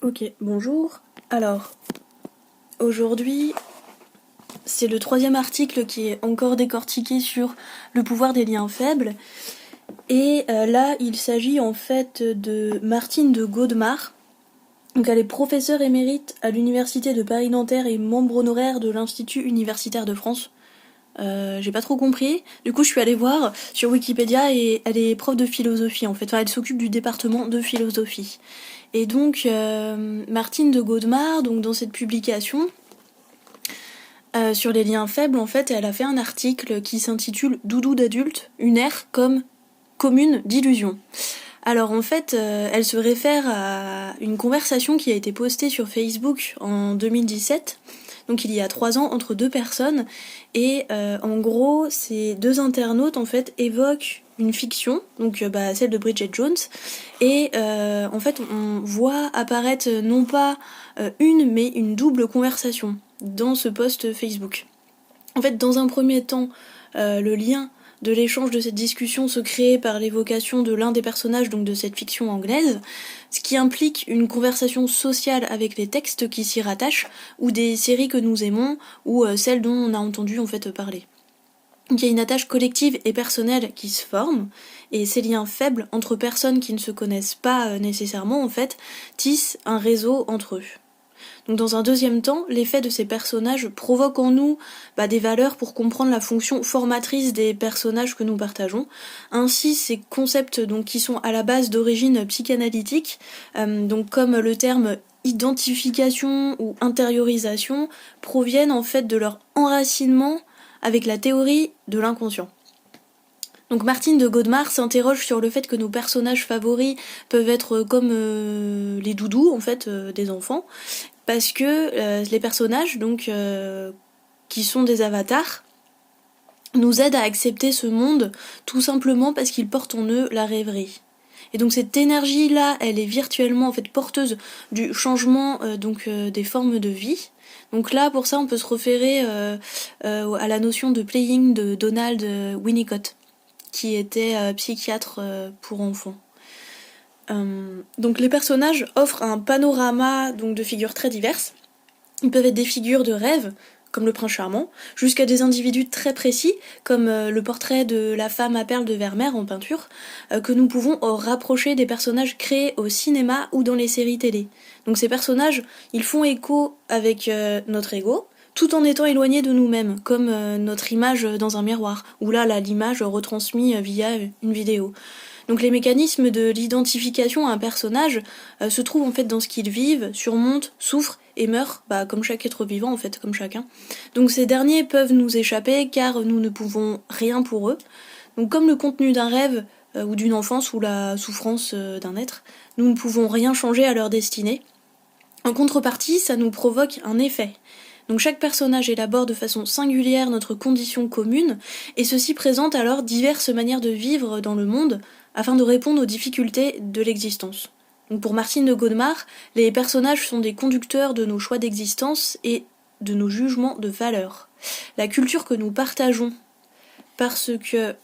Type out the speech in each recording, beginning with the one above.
Ok, bonjour. Alors, aujourd'hui, c'est le 3e article qui est encore décortiqué sur le pouvoir des liens faibles. Et là, il s'agit en fait de Martine de Godemar. Donc, elle est professeure émérite à l'université de Paris-Nanterre et membre honoraire de l'Institut universitaire de France. J'ai pas trop compris. Du coup, je suis allée voir sur Wikipédia et elle est prof de philosophie en fait. Enfin, elle s'occupe du département de philosophie. Et donc, Martine de Godemar, donc dans cette publication sur les liens faibles, en fait, elle a fait un article qui s'intitule Doudou d'adulte, une ère comme commune d'illusion. Alors en fait, elle se réfère à une conversation qui a été postée sur Facebook en 2017, donc il y a 3 ans, entre 2 personnes, et en gros, ces 2 internautes en fait évoquent une fiction, donc celle de Bridget Jones, et en fait on voit apparaître non pas une mais une double conversation dans ce post Facebook. En fait, dans un premier temps, le lien de l'échange de cette discussion se crée par l'évocation de l'un des personnages donc de cette fiction anglaise, ce qui implique une conversation sociale avec les textes qui s'y rattachent, ou des séries que nous aimons, ou celles dont on a entendu en fait parler. Donc il y a une attache collective et personnelle qui se forme, et ces liens faibles entre personnes qui ne se connaissent pas nécessairement en fait tissent un réseau entre eux. Donc dans un deuxième temps, l'effet de ces personnages provoque en nous des valeurs pour comprendre la fonction formatrice des personnages que nous partageons. Ainsi, ces concepts donc, qui sont à la base d'origine psychanalytique, donc comme le terme identification ou intériorisation, proviennent en fait de leur enracinement avec la théorie de l'inconscient. Donc Martine de Godemar s'interroge sur le fait que nos personnages favoris peuvent être comme les doudous en fait des enfants, parce que les personnages donc qui sont des avatars nous aident à accepter ce monde tout simplement parce qu'ils portent en eux la rêverie. Et donc cette énergie-là, elle est virtuellement en fait porteuse du changement des formes de vie. Donc là, pour ça, on peut se référer à la notion de playing de Donald Winnicott, qui était psychiatre pour enfants. Donc les personnages offrent un panorama donc, de figures très diverses. Ils peuvent être des figures de rêve, comme le prince charmant, jusqu'à des individus très précis, comme le portrait de la femme à perles de Vermeer en peinture, que nous pouvons rapprocher des personnages créés au cinéma ou dans les séries télé. Donc ces personnages, ils font écho avec notre ego, tout en étant éloignés de nous-mêmes, comme notre image dans un miroir, ou là, l'image retransmise via une vidéo. Donc les mécanismes de l'identification à un personnage se trouvent en fait dans ce qu'ils vivent, surmontent, souffrent et meurent, comme chaque être vivant en fait, comme chacun. Donc ces derniers peuvent nous échapper car nous ne pouvons rien pour eux. Donc comme le contenu d'un rêve ou d'une enfance ou la souffrance d'un être, nous ne pouvons rien changer à leur destinée. En contrepartie, ça nous provoque un effet. Donc chaque personnage élabore de façon singulière notre condition commune, et ceci présente alors diverses manières de vivre dans le monde, afin de répondre aux difficultés de l'existence. Donc pour Martine de Godemar, les personnages sont des conducteurs de nos choix d'existence et de nos jugements de valeur. La culture que nous partageons, parce que...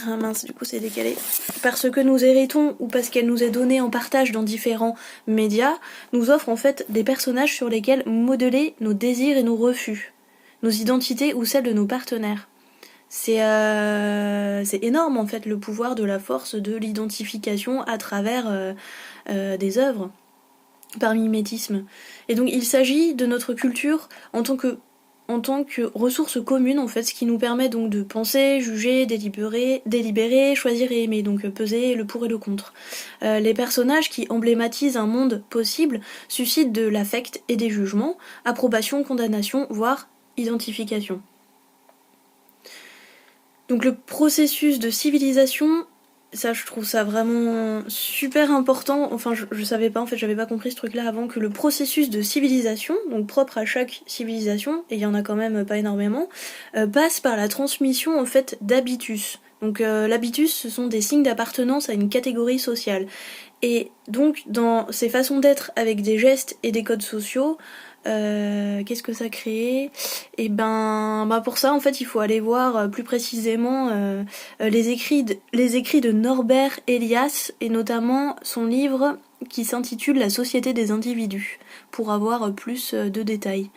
Ah mince, du coup c'est décalé. Parce que nous héritons ou parce qu'elle nous est donnée en partage dans différents médias, nous offre en fait des personnages sur lesquels modeler nos désirs et nos refus, nos identités ou celles de nos partenaires. C'est énorme en fait le pouvoir de la force de l'identification à travers des œuvres par mimétisme. Et donc il s'agit de notre culture en tant que ressource commune en fait, ce qui nous permet donc de penser, juger, délibérer, choisir et aimer, donc peser le pour et le contre. Les personnages qui emblématisent un monde possible suscitent de l'affect et des jugements, approbation, condamnation, voire identification. Donc le processus de civilisation, ça je trouve ça vraiment super important, enfin je savais pas en fait, j'avais pas compris ce truc là avant, que le processus de civilisation, donc propre à chaque civilisation, et il y en a quand même pas énormément, passe par la transmission en fait d'habitus. Donc l'habitus, ce sont des signes d'appartenance à une catégorie sociale. Et donc dans ces façons d'être avec des gestes et des codes sociaux, qu'est-ce que ça crée ? Et pour ça en fait il faut aller voir plus précisément les écrits de Norbert Elias, et notamment son livre qui s'intitule La société des individus, pour avoir plus de détails.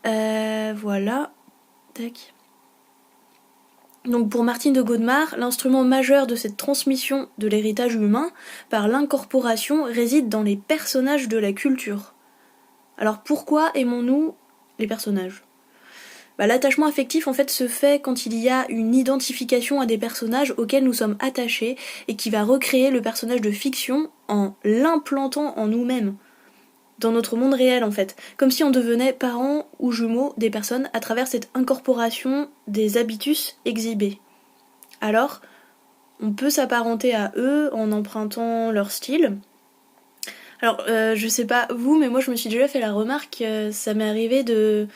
Voilà. Tac. Donc pour Martine de Godemar, l'instrument majeur de cette transmission de l'héritage humain par l'incorporation réside dans les personnages de la culture. Alors pourquoi aimons-nous les personnages ? L'attachement affectif en fait se fait quand il y a une identification à des personnages auxquels nous sommes attachés et qui va recréer le personnage de fiction en l'implantant en nous-mêmes, dans notre monde réel en fait, comme si on devenait parents ou jumeaux des personnes à travers cette incorporation des habitus exhibés. Alors, on peut s'apparenter à eux en empruntant leur style. Alors, je sais pas vous, mais moi je me suis déjà fait la remarque, ça m'est arrivé de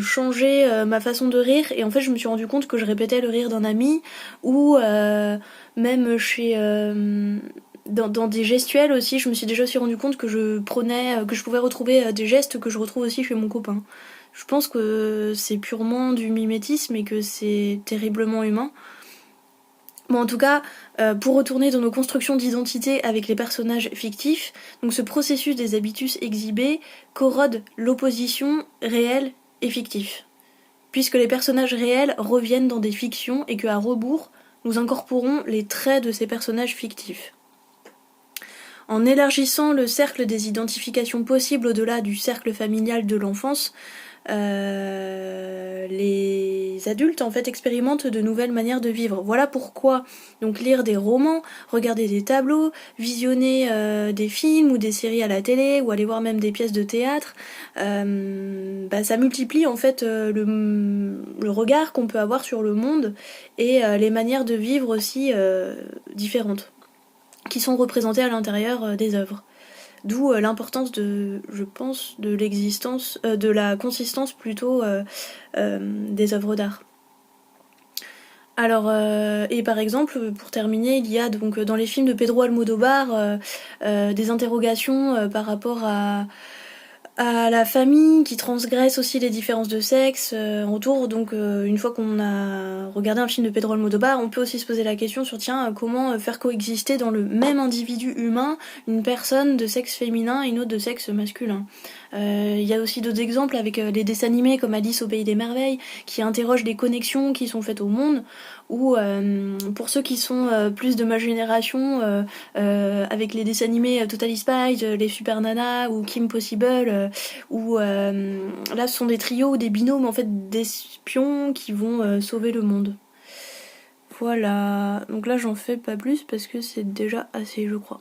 changer ma façon de rire et en fait je me suis rendu compte que je répétais le rire d'un ami ou même chez dans des gestuels aussi je me suis déjà aussi rendu compte que je pouvais retrouver des gestes que je retrouve aussi chez mon copain. Je pense que c'est purement du mimétisme et que c'est terriblement humain. Bon, en tout cas, pour retourner dans nos constructions d'identité avec les personnages fictifs, donc ce processus des habitus exhibés corrode l'opposition réelle et fictif. Puisque les personnages réels reviennent dans des fictions et qu'à rebours, nous incorporons les traits de ces personnages fictifs. En élargissant le cercle des identifications possibles au-delà du cercle familial de l'enfance, les adultes en fait expérimentent de nouvelles manières de vivre. Voilà pourquoi donc lire des romans, regarder des tableaux, visionner des films ou des séries à la télé ou aller voir même des pièces de théâtre, ça multiplie en fait le regard qu'on peut avoir sur le monde et les manières de vivre aussi différentes qui sont représentées à l'intérieur des œuvres. D'où l'importance je pense, de l'existence, de la consistance plutôt des œuvres d'art. Alors, et par exemple, pour terminer, il y a donc dans les films de Pedro Almodóvar des interrogations par rapport à la famille qui transgresse aussi les différences de sexe autour. Donc une fois qu'on a regardé un film de Pedro Almodóvar, on peut aussi se poser la question sur comment faire coexister dans le même individu humain une personne de sexe féminin et une autre de sexe masculin. Il y a aussi d'autres exemples avec les dessins animés comme Alice au Pays des Merveilles qui interrogent les connexions qui sont faites au monde, ou pour ceux qui sont plus de ma génération avec les dessins animés Totally Spies, les Super Nana ou Kim Possible, où là ce sont des trios ou des binômes en fait d'espions qui vont sauver le monde. Voilà, donc là j'en fais pas plus parce que c'est déjà assez je crois.